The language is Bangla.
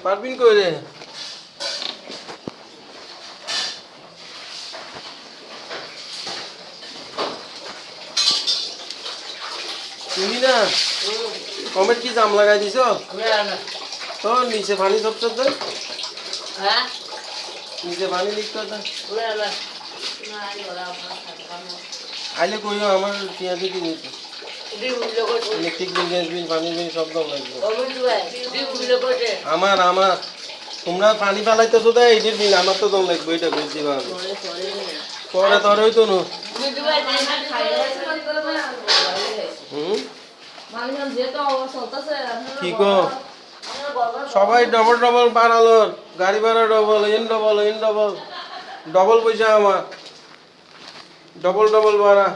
পারবিন কই রে তুমি না কমেট কি জাম লাগাই দিছো তো নিচে পানি সব সব দে হ্যাঁ নিচে পানি লিক কর আইলে কইও আমার পেঁয়াজি কিনে ইলেকট্রিক বিল গ্যাস বিল পানির বিল সব দাম লাগবে আমার আমার তোমরা পানি ফালাইতেছো তাই এইটির বিল আমার তো দাম লাগবে এটা বুঝতে পারবে পরে তোর হইতো না কি কো সবাই ডবল ডবল বাড়ালো গাড়ি ভাড়া ডবল ইন ডবল ডবল পয়সা আমার ডবল ডবল ভাড়া